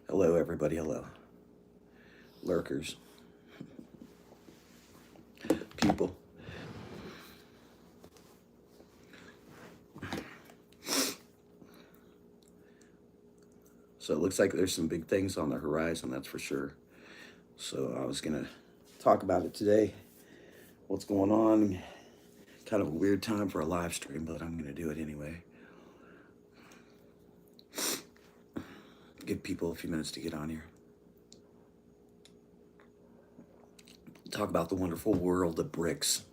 Hello, everybody. Hello. Lurkers. People. So it looks like there's some big things on the horizon, that's for sure. So I was going to talk about it today. What's going on? Kind of a weird time for a live stream, but I'm going to do it anyway. Give people a few minutes to get on here. Talk about the wonderful world of BRICS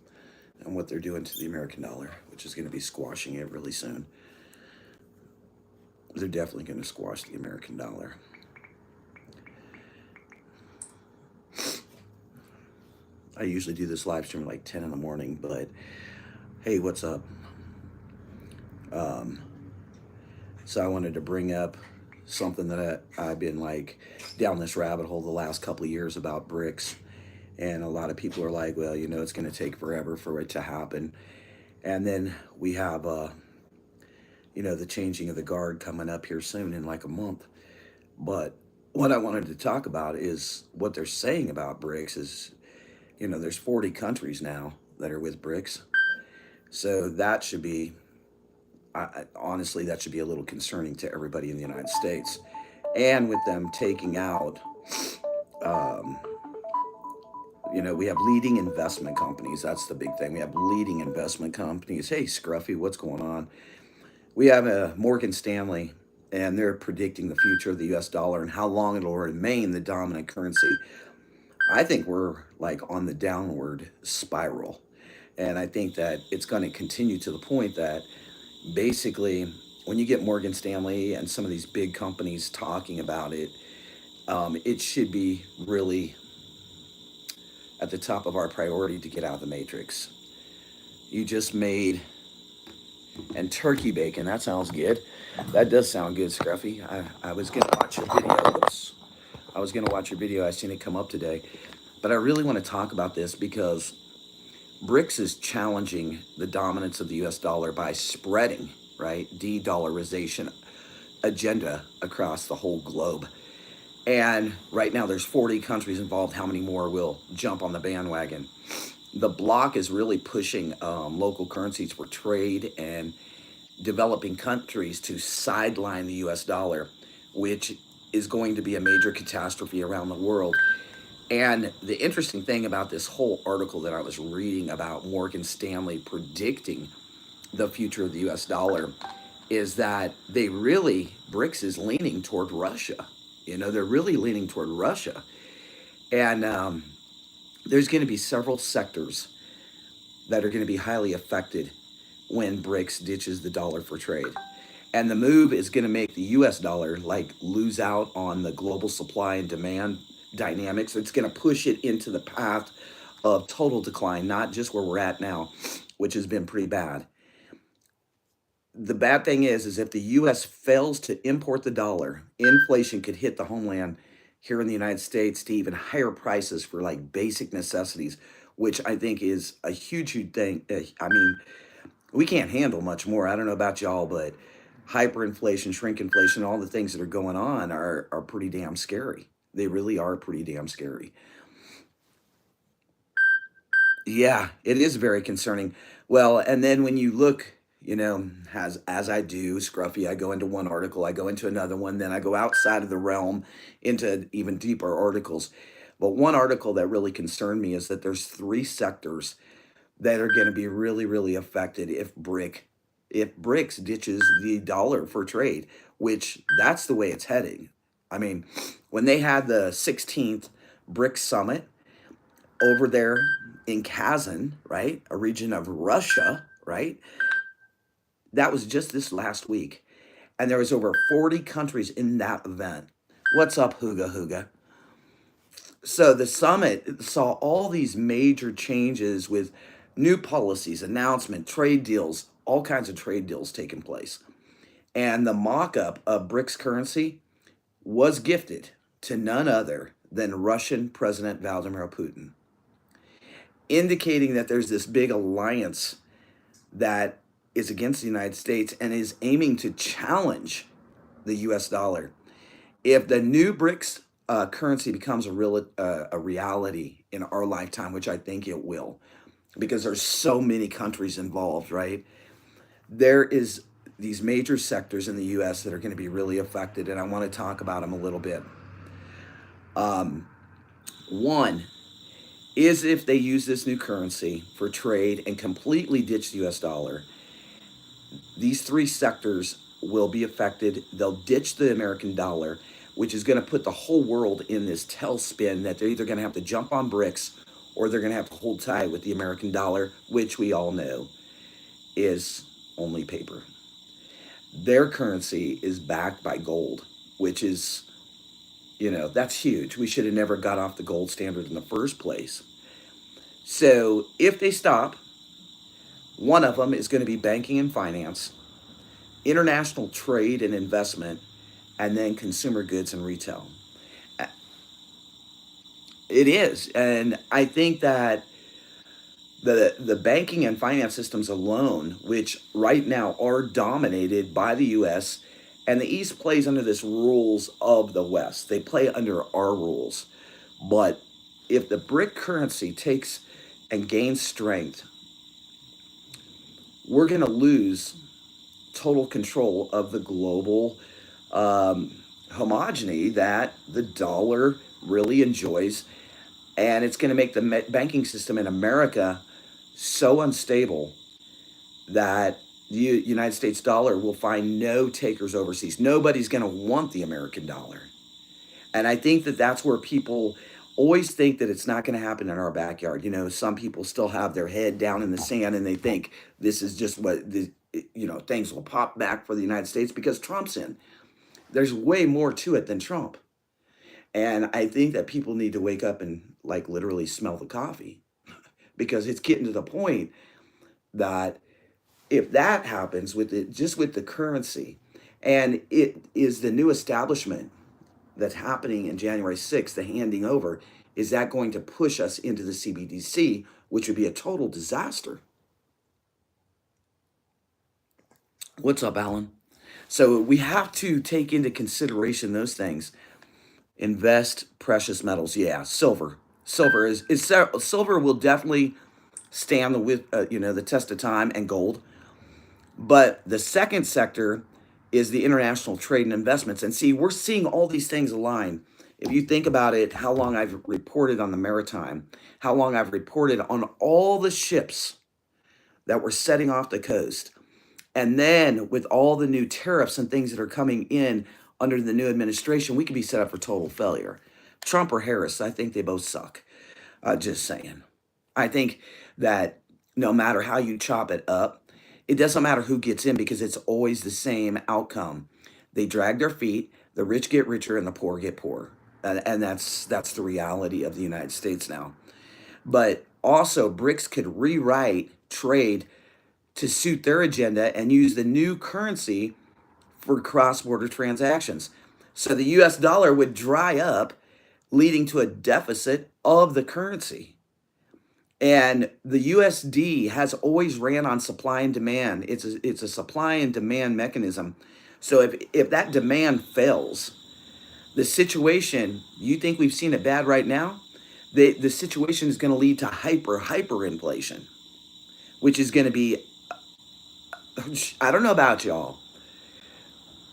and what they're doing to the American dollar, which is going to be squashing it really soon. They're definitely going to squash the American dollar. I usually do this live stream at like 10 in the morning, but hey, what's up? So I wanted to bring up something that I've been like down this rabbit hole the last couple of years about BRICS. And a lot of people are like, well, you know, it's going to take forever for it to happen. And then we have, you know, the changing of the guard coming up here soon in like a month. But what I wanted to talk about is what they're saying about BRICS is, you know, there's 40 countries now that are with BRICS. So that should be, honestly, that should be a little concerning to everybody in the United States. And with them taking out, you know, we have leading investment companies. That's the big thing. We have leading investment companies. Hey, Scruffy, what's going on? We have a Morgan Stanley, and they're predicting the future of the U.S. dollar and how long it'll remain the dominant currency. I think we're like on the downward spiral. And I think that it's going to continue to the point that basically when you get Morgan Stanley and some of these big companies talking about it, it should be really at the top of our priority to get out of the matrix. You just made, and turkey bacon, that sounds good. That does sound good, Scruffy. I was going to watch your video. Oops. I was going to watch your video. I seen it come up today. But I really want to talk about this because BRICS is challenging the dominance of the U.S. dollar by spreading, right, de-dollarization agenda across the whole globe. And right now there's 40 countries involved. How many more will jump on the bandwagon? The bloc is really pushing local currencies for trade and developing countries to sideline the U.S. dollar, which is going to be a major catastrophe around the world. And the interesting thing about this whole article that I was reading about Morgan Stanley predicting the future of the U.S. dollar is that they really, BRICS is leaning toward Russia. You know, they're really leaning toward Russia. And there's going to be several sectors that are going to be highly affected when BRICS ditches the dollar for trade. And the move is going to make the US dollar like lose out on the global supply and demand dynamics. It's going to push it into the path of total decline, not just where we're at now, which has been pretty bad. The bad thing is if the U.S. fails to import the dollar, inflation could hit the homeland here in the United States to even higher prices for like basic necessities, which I think is a huge, huge thing. I mean, we can't handle much more. I don't know about y'all, but hyperinflation, shrinkflation, all the things that are going on are pretty damn scary. They really are pretty damn scary. Yeah, it is very concerning. Well, and then when you look, you know, as I do, Scruffy, I go into one article, I go into another one, then I go outside of the realm into even deeper articles. But one article that really concerned me is that there's three sectors that are going to be really, really affected if BRICS ditches the dollar for trade, which that's the way it's heading. I mean, when they had the 16th BRICS summit over there in Kazan, right, a region of Russia, right, that was just this last week. And there was over 40 countries in that event. What's up, Hooga Hooga? So the summit saw all these major changes with new policies, announcement, trade deals, all kinds of trade deals taking place. And the mock-up of BRICS currency was gifted to none other than Russian President Vladimir Putin, indicating that there's this big alliance that is against the United States and is aiming to challenge the US dollar. If the new BRICS currency becomes a reality in our lifetime, which I think it will, because there's so many countries involved, right? There is these major sectors in the US that are going to be really affected, and I want to talk about them a little bit. One is if they use this new currency for trade and completely ditch the US dollar, these three sectors will be affected. They'll ditch the American dollar, which is going to put the whole world in this tailspin that they're either going to have to jump on BRICS or they're going to have to hold tight with the American dollar, which we all know is only paper. Their currency is backed by gold, which is, that's huge. We should have never got off the gold standard in the first place. So if they stop, one of them is going to be banking and finance, international trade and investment, and then consumer goods and retail. It is. And I think that the banking and finance systems alone, which right now are dominated by the US, and the East plays under this rules of the West. They play under our rules. But if the BRIC currency takes and gains strength, we're going to lose total control of the global homogeny that the dollar really enjoys. And it's going to make the banking system in America so unstable that the United States dollar will find no takers overseas. Nobody's going to want the American dollar. And I think that that's where people always think that it's not going to happen in our backyard. Some people still have their head down in the sand and they think this is just things will pop back for the United States because Trump's in. There's way more to it than Trump. And I think that people need to wake up and literally smell the coffee because it's getting to the point that if that happens with the currency, and it is the new establishment that's happening in January 6th, the handing over, is that going to push us into the CBDC, which would be a total disaster? What's up, Alan? So we have to take into consideration those things. Invest precious metals. Yeah, silver. Silver will definitely stand the test of time, and gold. But the second sector is the international trade and investments. And see, we're seeing all these things align. If you think about it, how long I've reported on the maritime, how long I've reported on all the ships that were setting off the coast. And then with all the new tariffs and things that are coming in under the new administration, we could be set up for total failure. Trump or Harris, I think they both suck. Just saying. I think that no matter how you chop it up, it doesn't matter who gets in because it's always the same outcome. They drag their feet, the rich get richer, and the poor get poorer. And that's the reality of the United States now. But also, BRICS could rewrite trade to suit their agenda and use the new currency for cross-border transactions. So the US dollar would dry up, leading to a deficit of the currency. And the USD has always ran on supply and demand. It's a supply and demand mechanism. So if that demand fails, the situation, you think we've seen it bad right now? The situation is going to lead to hyperinflation, which is going to be, I don't know about y'all,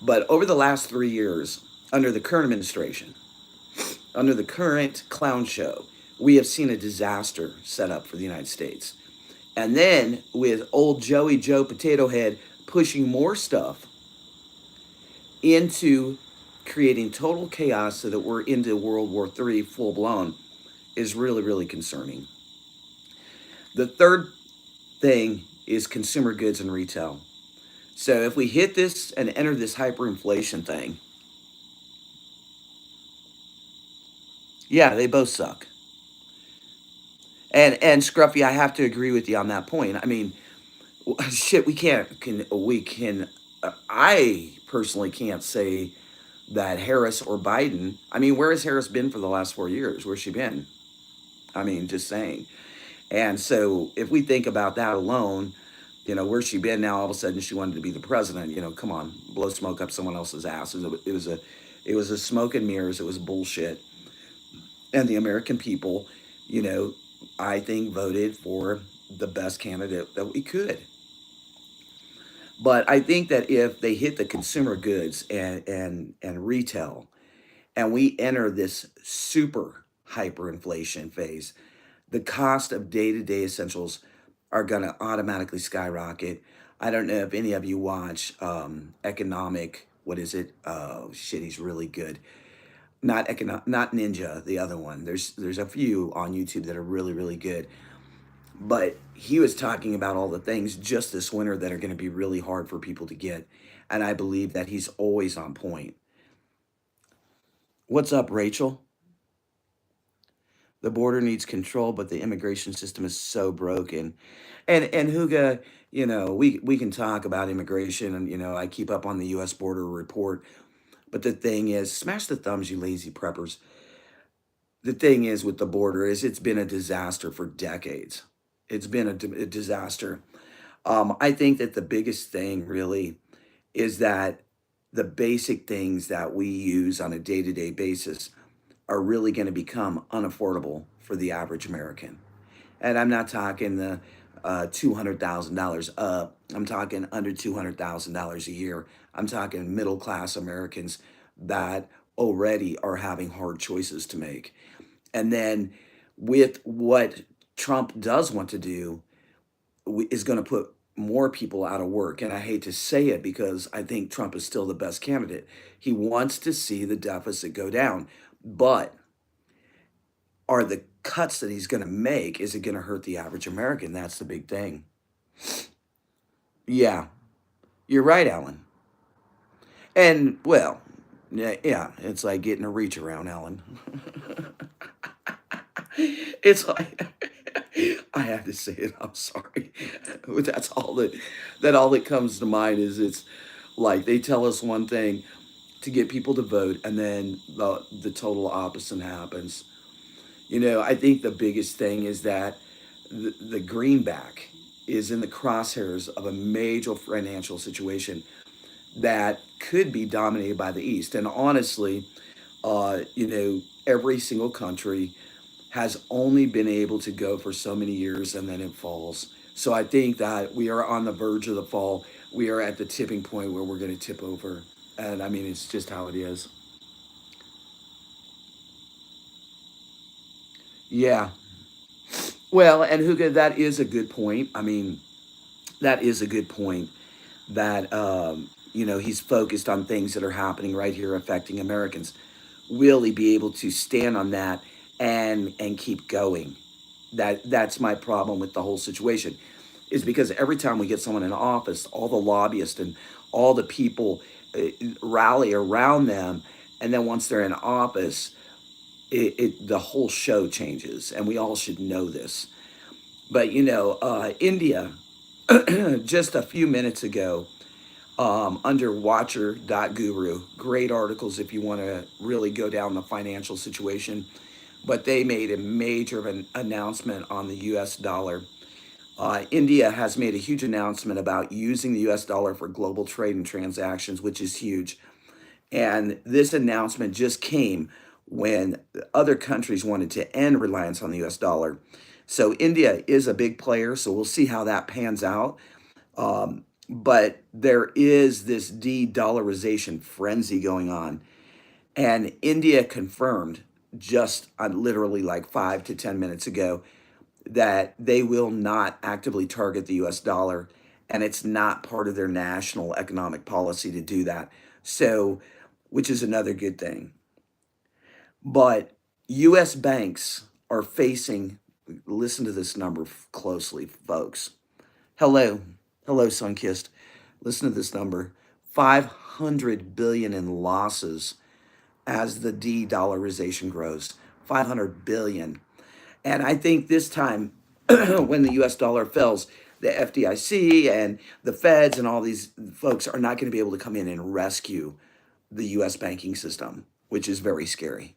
but over the last 3 years, under the current administration, under the current clown show, we have seen a disaster set up for the United States. And then with old Joe Potato Head pushing more stuff into creating total chaos so that we're into World War III full blown is really, really concerning. The third thing is consumer goods and retail. So if we hit this and enter this hyperinflation thing, yeah, they both suck. And Scruffy, I have to agree with you on that point. I mean, shit, I personally can't say that Harris or Biden, I mean, where has Harris been for the last 4 years? Where's she been? I mean, just saying. And so if we think about that alone, Where's she been now? All of a sudden, she wanted to be the president. Come on, blow smoke up someone else's ass. It was a smoke and mirrors. It was bullshit. And the American people, you know, I think voted for the best candidate that we could. But I think that if they hit the consumer goods and retail, and we enter this super hyperinflation phase, the cost of day-to-day essentials are going to automatically skyrocket. I don't know if any of you watch economic, what is it? Oh shit, he's really good. Not Ninja, the other one. There's a few on YouTube that are really really good. But he was talking about all the things just this winter that are going to be really hard for people to get, and I believe that he's always on point. What's up, Rachel? The border needs control, but the immigration system is so broken. And Huga, we can talk about immigration, and I keep up on the U.S. border report. But the thing is, smash the thumbs, you lazy preppers. The thing is with the border is it's been a disaster for decades. It's been a disaster. I think that the biggest thing really is that the basic things that we use on a day-to-day basis are really going to become unaffordable for the average American. And I'm not talking the $200,000 up. I'm talking under $200,000 a year. I'm talking middle class Americans that already are having hard choices to make. And then with what Trump does want to do, is going to put more people out of work. And I hate to say it because I think Trump is still the best candidate. He wants to see the deficit go down. But are the cuts that he's going to make, is it going to hurt the average American? That's the big thing. Yeah, you're right, Alan. And well, yeah, it's like getting a reach around, Alan. It's like I have to say it. I'm sorry. That's all that comes to mind is it's like they tell us one thing to get people to vote, and then the total opposite happens. I think the biggest thing is that the greenback is in the crosshairs of a major financial situation that could be dominated by the East. And honestly, every single country has only been able to go for so many years and then it falls. So I think that we are on the verge of the fall. We are at the tipping point where we're going to tip over. And I mean, it's just how it is. Yeah. Well, and Huga, that is a good point. I mean, that is a good point that, he's focused on things that are happening right here affecting Americans. Will he be able to stand on that and keep going? That's my problem with the whole situation, is because every time we get someone in office, all the lobbyists and all the people rally around them, and then once they're in office, the whole show changes, and we all should know this. But India, just a few minutes ago, under watcher.guru, great articles if you want to really go down the financial situation. But they made a major of an announcement on the US dollar. India has made a huge announcement about using the US dollar for global trade and transactions, which is huge. And this announcement just came when other countries wanted to end reliance on the US dollar. So India is a big player, so we'll see how that pans out. But there is this de-dollarization frenzy going on. And India confirmed just literally like 5 to 10 minutes ago that they will not actively target the US dollar, and it's not part of their national economic policy to do that. So, which is another good thing. But US banks are facing, listen to this number closely, folks. Hello, hello, Sunkissed. Listen to this number: 500 billion in losses as the de-dollarization grows. 500 billion. And I think this time, when the US dollar falls, the FDIC and the feds and all these folks are not going to be able to come in and rescue the US banking system, which is very scary.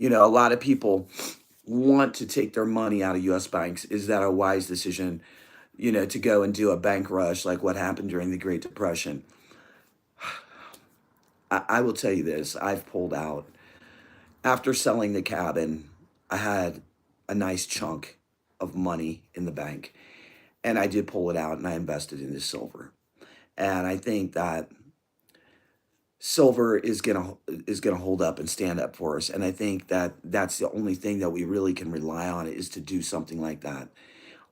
A lot of people want to take their money out of US banks. Is that a wise decision? to go and do a bank rush like what happened during the Great Depression. I will tell you this: I've pulled out after selling the cabin. I had a nice chunk of money in the bank, and I did pull it out and I invested into silver. And I think that silver is gonna hold up and stand up for us. And I think that that's the only thing that we really can rely on is to do something like that.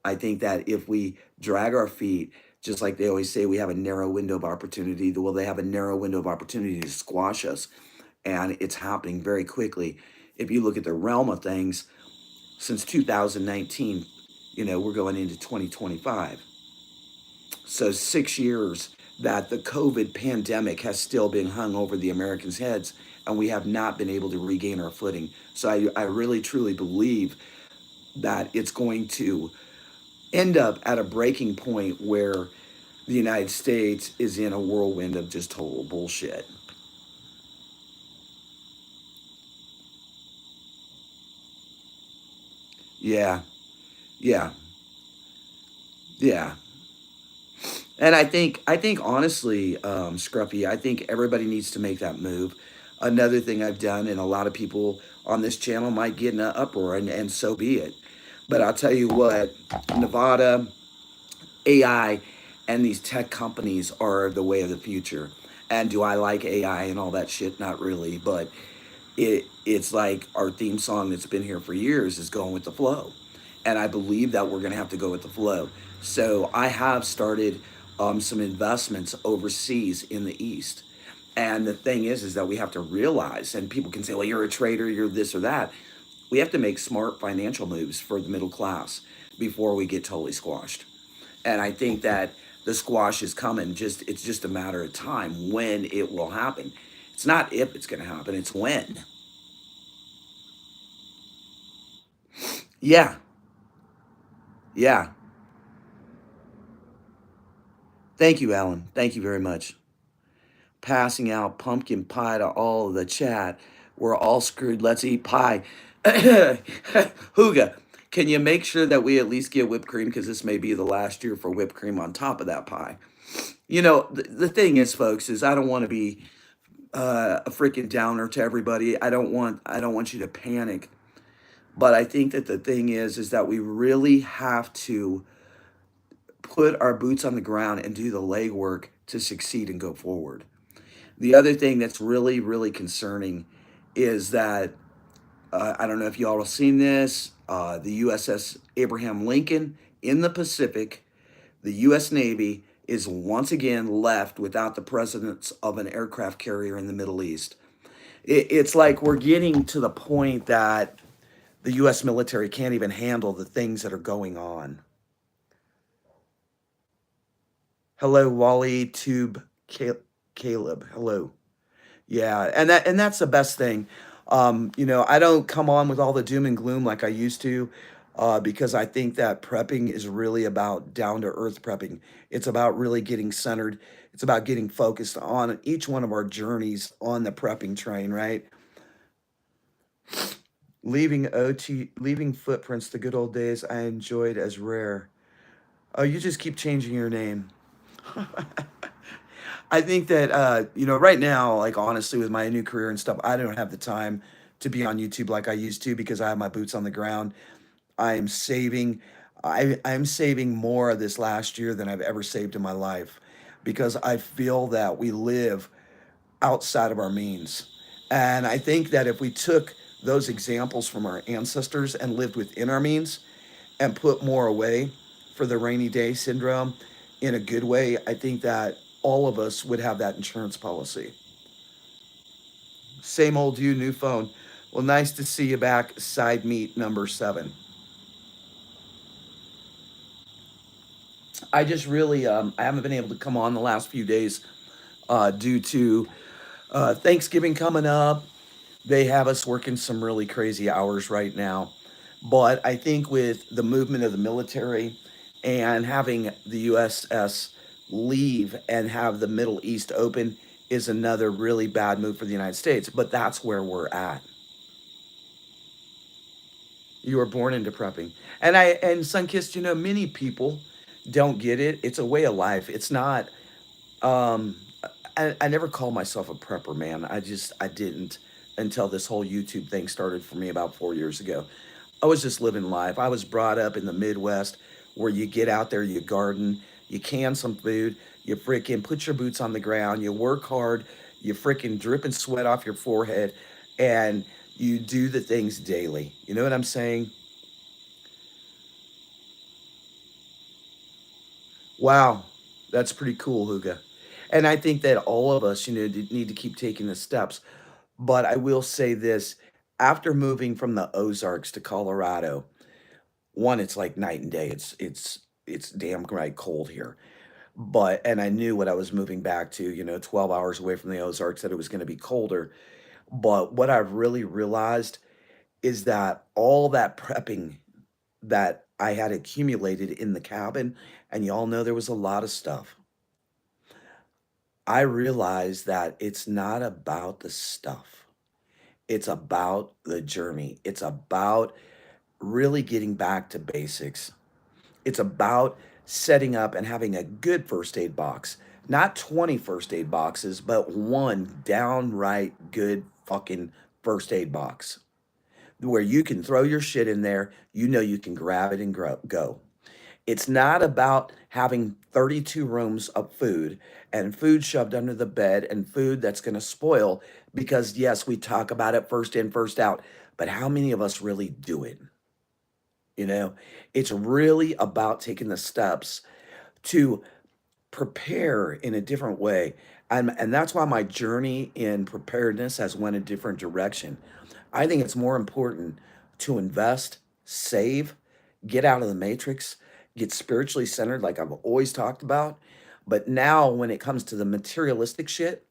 I think that if we drag our feet, just like they always say, we have a narrow window of opportunity. Well, they have a narrow window of opportunity to squash us, and it's happening very quickly. If you look at the realm of things, since 2019, we're going into 2025. So 6 years that the COVID pandemic has still been hung over the Americans' heads, and we have not been able to regain our footing. So I really truly believe that it's going to end up at a breaking point where the United States is in a whirlwind of just total bullshit. Yeah, yeah, yeah. And I think honestly, Scruffy, I think everybody needs to make that move. Another thing I've done, and a lot of people on this channel might get in an uproar, and so be it. But I'll tell you what, Nevada, AI, and these tech companies are the way of the future. And do I like AI and all that shit? Not really, but it's like our theme song that's been here for years is going with the flow, and I believe that we're going to have to go with the flow. So I have started some investments overseas in the East, and the thing is that we have to realize, and people can say, well, you're a trader, you're this or that. We have to make smart financial moves for the middle class before we get totally squashed. And I think that the squash is coming. Just it's just a matter of time when it will happen. It's not if it's going to happen, it's when. Yeah, yeah. Thank you, Alan. Thank you very much. Passing out pumpkin pie to all of the chat. We're all screwed. Let's eat pie. Huga, can you make sure that we at least get whipped cream? Because this may be the last year for whipped cream on top of that pie. The thing is, folks, is I don't want to be a freaking downer to everybody. I don't want you to panic. But I think that the thing is that we really have to put our boots on the ground and do the legwork to succeed and go forward. The other thing that's really, really concerning is that I don't know if you all have seen this. The USS Abraham Lincoln in the Pacific, the U.S. Navy is once again left without the presence of an aircraft carrier in the Middle East. It's like we're getting to the point that the U.S. military can't even handle the things that are going on. Hello, Wally Tube Caleb. Hello. Yeah, and that's the best thing. I don't come on with all the doom and gloom like I used to, because I think that prepping is really about down to earth prepping. It's about really getting centered. It's about getting focused on each one of our journeys on the prepping train, right? Leaving footprints, the good old days I enjoyed as rare. Oh, you just keep changing your name. I think that right now, like honestly, with my new career and stuff, I don't have the time to be on YouTube like I used to because I have my boots on the ground. I'm saving. I'm saving more this last year than I've ever saved in my life because I feel that we live outside of our means. And I think that if we took those examples from our ancestors and lived within our means and put more away for the rainy day syndrome in a good way, I think that all of us would have that insurance policy. Same old you, new phone. Well, nice to see you back, side meet number 7. I just really, I haven't been able to come on the last few days due to Thanksgiving coming up. They have us working some really crazy hours right now. But I think with the movement of the military and having the USS leave and have the Middle East open is another really bad move for the United States. But that's where we're at. You were born into prepping. And Sunkissed, many people don't get it, it's a way of life. It's not. Um, I never called myself a prepper, man. I didn't until this whole YouTube thing started for me about 4 years ago. I was just living life. I was brought up in the Midwest where you get out there, you garden, you can some food, you freaking put your boots on the ground, you work hard, you freaking dripping sweat off your forehead, and you do the things daily. You know what I'm saying? Wow, that's pretty cool, Huga. And I think that all of us, need to keep taking the steps. But I will say this, after moving from the Ozarks to Colorado, one, it's like night and day. It's damn right cold here. But and I knew what I was moving back to, 12 hours away from the Ozarks, that it was going to be colder. But what I've really realized is that all that prepping that I had accumulated in the cabin, and y'all know there was a lot of stuff. I realized that it's not about the stuff. It's about the journey. It's about really getting back to basics. It's about setting up and having a good first aid box. Not 20 first aid boxes, but one downright good fucking first aid box where you can throw your shit in there, you can grab it and go. It's not about having 32 rooms of food and food shoved under the bed and food that's going to spoil because, yes, we talk about it first in, first out, but how many of us really do it? You know, it's really about taking the steps to prepare in a different way. And that's why my journey in preparedness has went a different direction. I think it's more important to invest, save, get out of the matrix, get spiritually centered like I've always talked about. But now when it comes to the materialistic shit,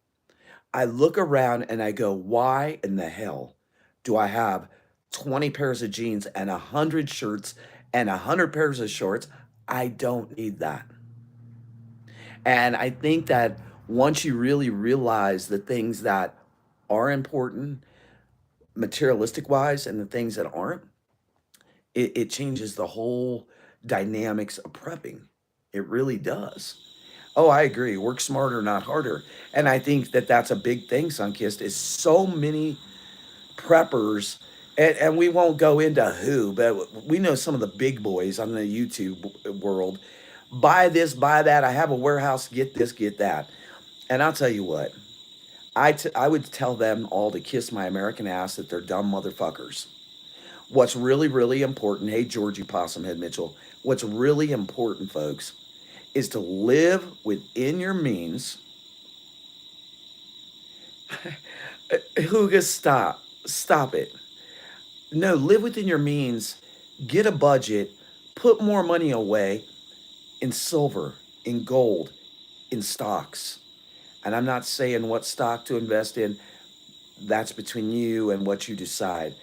I look around and I go, why in the hell do I have 20 pairs of jeans and 100 shirts and 100 pairs of shorts? I don't need that. And I think that once you really realize the things that are important, materialistic wise, and the things that aren't, it changes the whole dynamics of prepping. It really does. Oh, I agree. Work smarter, not harder. And I think that that's a big thing, Sunkist, is so many preppers, and we won't go into who, but we know some of the big boys on the YouTube world. Buy this, buy that. I have a warehouse. Get this, get that. And I'll tell you what, I would tell them all to kiss my American ass that they're dumb motherfuckers. What's really, really important, hey, Georgie Possumhead Mitchell, what's really important, folks, is to live within your means. Huga, stop. Stop it. No, live within your means, get a budget, put more money away in silver, in gold, in stocks. And I'm not saying what stock to invest in. That's between you and what you decide.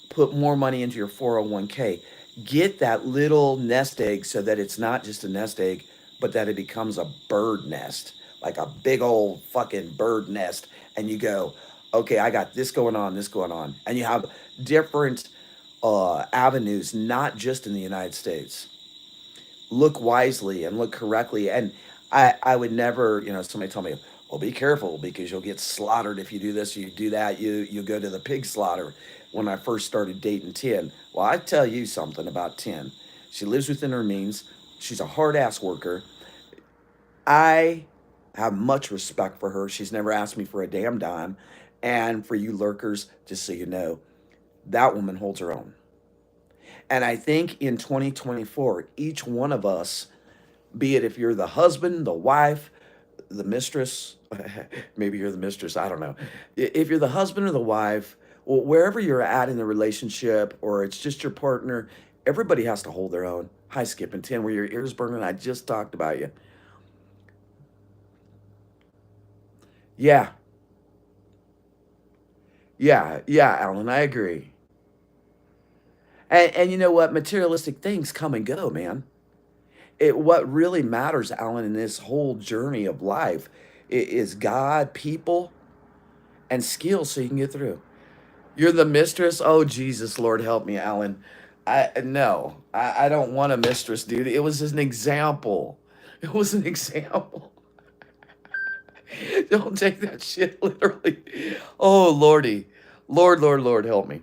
Put more money into your 401k. Get that little nest egg so that it's not just a nest egg, but that it becomes a bird nest, like a big old fucking bird nest. And you go, okay, I got this going on, this going on. And you have different avenues, not just in the United States. Look wisely and look correctly. And I would never, somebody told me, well, be careful because you'll get slaughtered if you do this, you do that, you go to the pig slaughter. When I first started dating 10, well, I tell you something about 10. She lives within her means. She's a hard ass worker. I have much respect for her. She's never asked me for a damn dime. And for you lurkers, just so you know, that woman holds her own. And I think in 2024, each one of us, be it if you're the husband, the wife, the mistress, maybe you're the mistress, I don't know. If you're the husband or the wife, or wherever you're at in the relationship, or it's just your partner, everybody has to hold their own. Hi, Skip and 10, where your ears burning. I just talked about you. Yeah, yeah, Alan, I agree. And you know what? Materialistic things come and go, man. What really matters, Alan, in this whole journey of life is God, people, and skills so you can get through. You're the mistress. Oh, Jesus, Lord, help me, Alan. I don't want a mistress, dude. It was just an example. It was an example. Don't take that shit literally. Oh lordy, Lord, help me.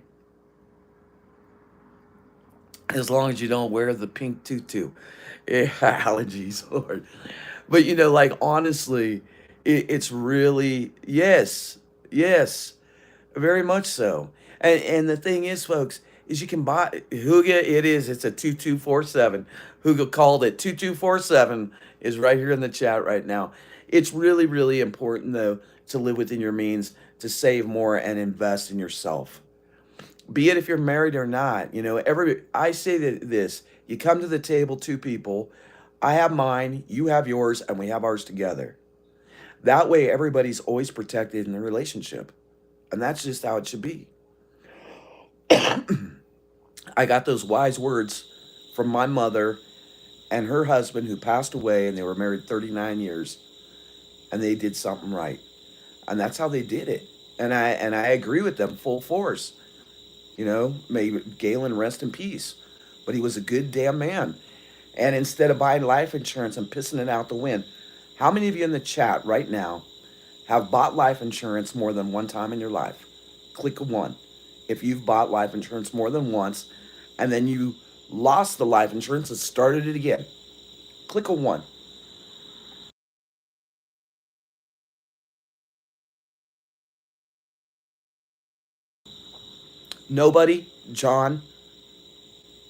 As long as you don't wear the pink tutu. Yeah, allergies, Lord. But like honestly, it's really yes, very much so. And the thing is, folks, is you can buy Huga. It's a 2247. Huga called it 2247 is right here in the chat right now. It's really really important though to live within your means, to save more and invest in yourself. Be it if you're married or not. Every I say that this, you come to the table, two people. I have mine, you have yours, and we have ours together. That way everybody's always protected in the relationship. And that's just how it should be. I got those wise words from my mother and her husband who passed away, and they were married 39 years, and they did something right. And that's how they did it. And I agree with them full force. May Galen rest in peace. But he was a good damn man. And instead of buying life insurance and pissing it out the wind, how many of you in the chat right now have bought life insurance more than one time in your life? Click a one. If you've bought life insurance more than once and then you lost the life insurance and started it again, click a one. Nobody, John,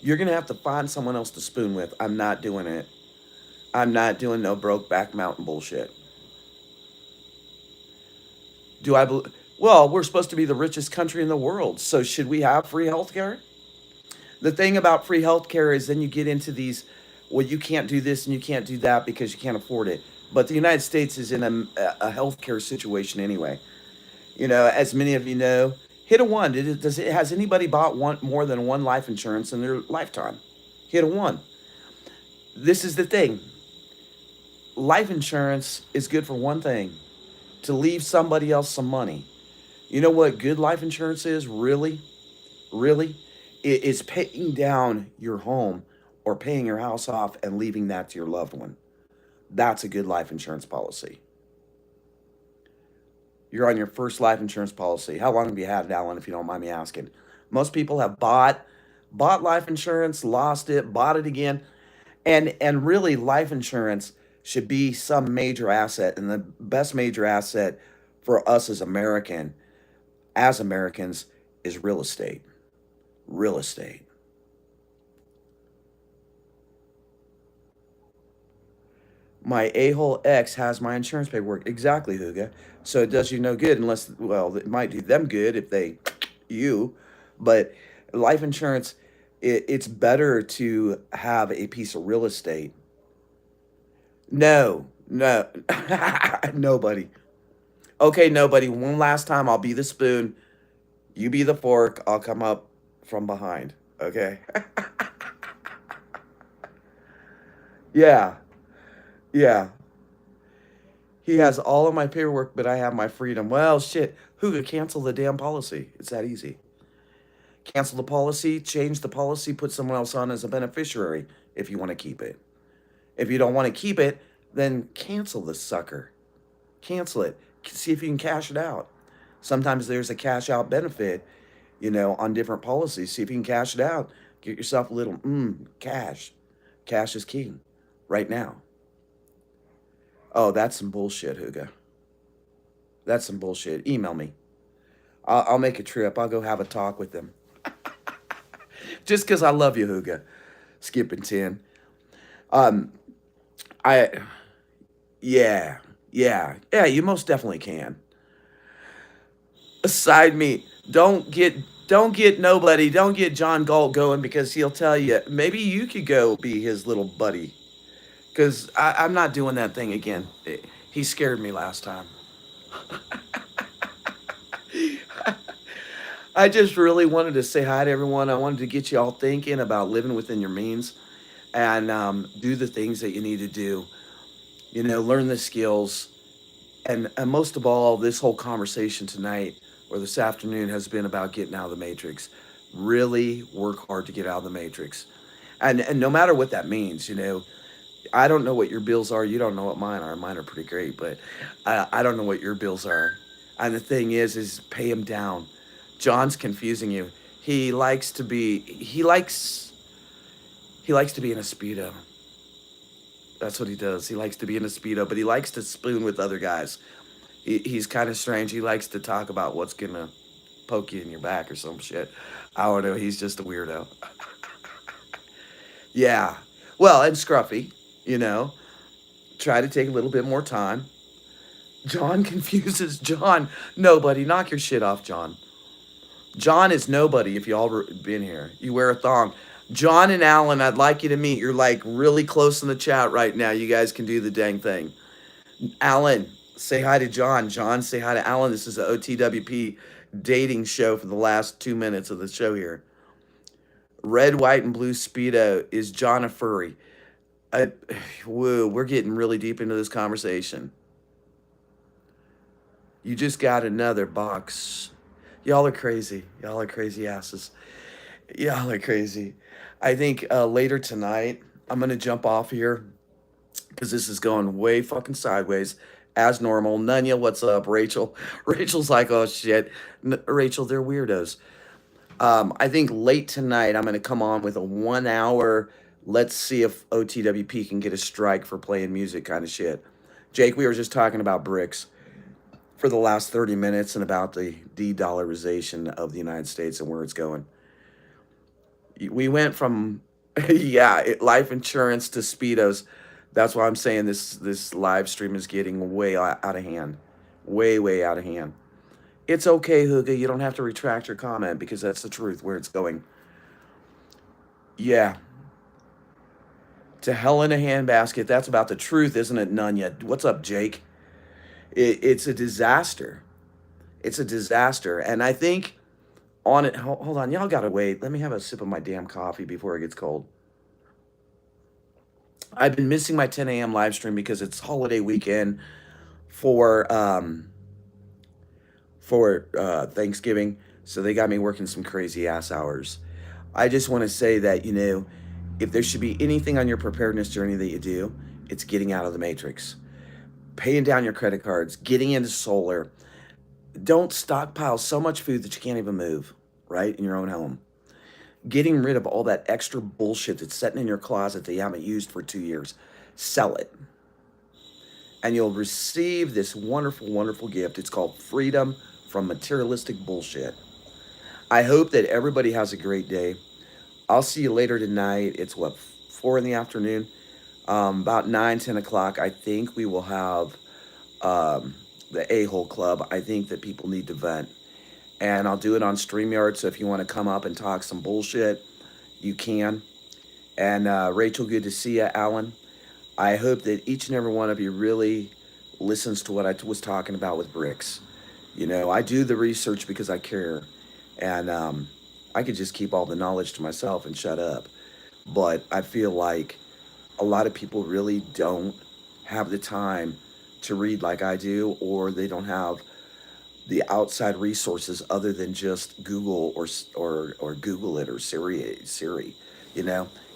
you're going to have to find someone else to spoon with. I'm not doing it. I'm not doing no broke back mountain bullshit. Do I believe? Well, we're supposed to be the richest country in the world. So should we have free healthcare? The thing about free healthcare is then you get into these, well, you can't do this and you can't do that because you can't afford it. But the United States is in a healthcare situation anyway. As many of you know, hit a one. Has anybody bought one more than one life insurance in their lifetime? Hit a one. This is the thing. Life insurance is good for one thing, to leave somebody else some money. You know what good life insurance is, really? Really? It is paying down your home or paying your house off and leaving that to your loved one. That's a good life insurance policy. You're on your first life insurance policy. How long have you had it, Alan, if you don't mind me asking? Most people have bought life insurance, lost it, bought it again. And really life insurance should be some major asset, and the best major asset for us as Americans is real estate. Real estate. My a-hole ex has my insurance paperwork. Exactly, Huga. So it does you no good unless, well, it might do them good if they, you, but life insurance, it's better to have a piece of real estate. No, nobody. Okay, nobody. One last time, I'll be the spoon. You be the fork. I'll come up from behind. Okay? Yeah, yeah. He has all of my paperwork, but I have my freedom. Well, shit. Who could cancel the damn policy? It's that easy. Cancel the policy, change the policy, put someone else on as a beneficiary if you want to keep it. If you don't want to keep it, then cancel the sucker. Cancel it. See if you can cash it out. Sometimes there's a cash out benefit, on different policies. See if you can cash it out. Get yourself a little cash. Cash is king right now. Oh, that's some bullshit, Huga. That's some bullshit. Email me. I'll make a trip. I'll go have a talk with them. Just because I love you, Huga. Skipping 10. Um, I, yeah, you most definitely can. Aside me, don't get John Galt going because he'll tell you maybe you could go be his little buddy. Because I'm not doing that thing again. He scared me last time. I just really wanted to say hi to everyone. I wanted to get you all thinking about living within your means and do the things that you need to do. Learn the skills. And most of all, this whole conversation tonight or this afternoon has been about getting out of the matrix. Really work hard to get out of the matrix. And no matter what that means, I don't know what your bills are. You don't know what mine are. Mine are pretty great, but I don't know what your bills are. And the thing is pay him down. John's confusing you. He likes to be in a speedo. That's what he does. He likes to be in a speedo, but he likes to spoon with other guys. He's kind of strange. He likes to talk about what's gonna poke you in your back or some shit. I don't know. He's just a weirdo. Yeah. Well, and Scruffy, you know, try to take a little bit more time. John confuses John. Nobody. Knock your shit off, John. John is nobody if y'all been here. You wear a thong. John and Alan, I'd like you to meet. You're like really close in the chat right now. You guys can do the dang thing. Alan, say hi to John. John, say hi to Alan. This is the OTWP dating show for the last 2 minutes of the show here. Red, white, and blue Speedo. Is John a furry? I, whoa, we're getting really deep into this conversation. You just got another box. Y'all are crazy. Y'all are crazy asses. Y'all are crazy. I think later tonight, I'm going to jump off here because this is going way fucking sideways as normal. Nunya, what's up? Rachel. Rachel's like, oh shit. Rachel, they're weirdos. I think late tonight, I'm going to come on with a 1 hour. Let's see if OTWP can get a strike for playing music kind of shit. Jake, we were just talking about BRICS for the last 30 minutes and about the de-dollarization of the United States and where it's going. We went from life insurance to speedos. That's why I'm saying this live stream is getting way out of hand, way out of hand. It's okay, Hooga. You don't have to retract your comment because that's the truth where it's going. Yeah, to hell in a handbasket. That's about the truth, isn't it, Nunya? What's up, Jake? It's a disaster. It's a disaster, and I think on it. Hold on, y'all gotta wait. Let me have a sip of my damn coffee before it gets cold. I've been missing my 10 a.m. live stream because it's holiday weekend for Thanksgiving, so they got me working some crazy ass hours. I just want to say that if there should be anything on your preparedness journey that you do, it's getting out of the matrix, paying down your credit cards, getting into solar. Don't stockpile so much food that you can't even move, right, in your own home. Getting rid of all that extra bullshit that's sitting in your closet that you haven't used for 2 years. Sell it. And you'll receive this wonderful, wonderful gift. It's called freedom from materialistic bullshit. I hope that everybody has a great day. I'll see you later tonight. It's 4 in the afternoon? About 9, 10 o'clock, I think we will have the A-Hole Club. I think that people need to vent. And I'll do it on StreamYard, so if you want to come up and talk some bullshit, you can. And Rachel, good to see you. Alan, I hope that each and every one of you really listens to what I was talking about with BRICS. I do the research because I care. And I could just keep all the knowledge to myself and shut up. But I feel like a lot of people really don't have the time to read like I do, or they don't have the outside resources other than just Google or Google it or Siri.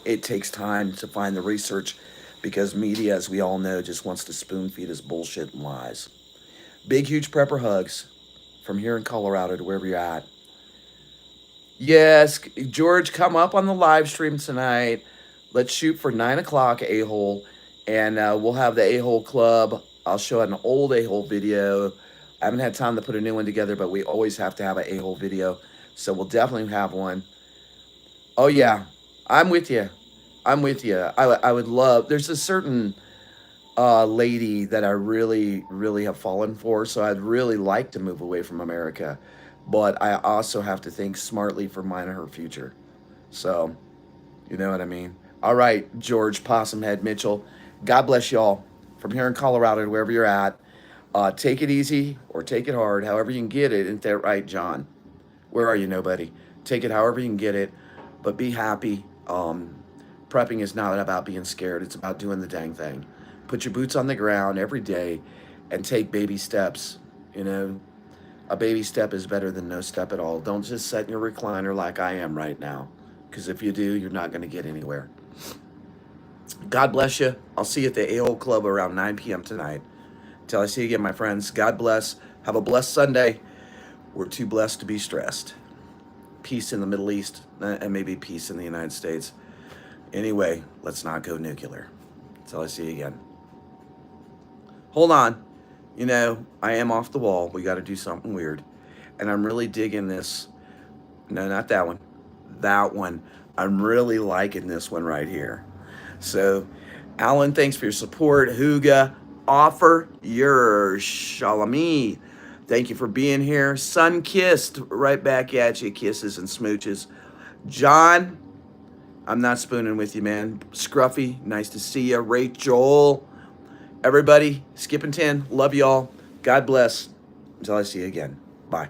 It takes time to find the research because media, as we all know, just wants to spoon feed us bullshit and lies. Big, huge prepper hugs from here in Colorado to wherever you're at. Yes, George, come up on the live stream tonight. Let's shoot for 9 o'clock, A-Hole, and we'll have the A-Hole Club. I'll show an old A-Hole video. I haven't had time to put a new one together, but we always have to have an A-Hole video, so we'll definitely have one. Oh, yeah, I'm with you. I'm with you. I would love, there's a certain lady that I really, really have fallen for, so I'd really like to move away from America, but I also have to think smartly for mine and her future. So, you know what I mean? All right, George Possumhead Mitchell, God bless y'all from here in Colorado to wherever you're at. Take it easy or take it hard, however you can get it. Isn't that right, John? Where are you, nobody? Take it however you can get it, but be happy. Prepping is not about being scared. It's about doing the dang thing. Put your boots on the ground every day and take baby steps. A baby step is better than no step at all. Don't just sit in your recliner like I am right now, because if you do, you're not going to get anywhere. God bless you. I'll see you at the AO Club around 9 p.m. tonight. Until I see you again, my friends, God bless. Have a blessed Sunday. We're too blessed to be stressed. Peace in the Middle East, and maybe peace in the United States. Anyway, let's not go nuclear. Until I see you again. Hold on. You know, I am off the wall. We got to do something weird. And I'm really digging this. No, not that one. That one. I'm really liking this one right here. So, Alan, thanks for your support. Huga, offer your shalami. Thank you for being here. Sun kissed right back at you. Kisses and smooches. John, I'm not spooning with you, man. Scruffy, nice to see you. Rachel, everybody, Skipping 10, love y'all. God bless. Until I see you again. Bye.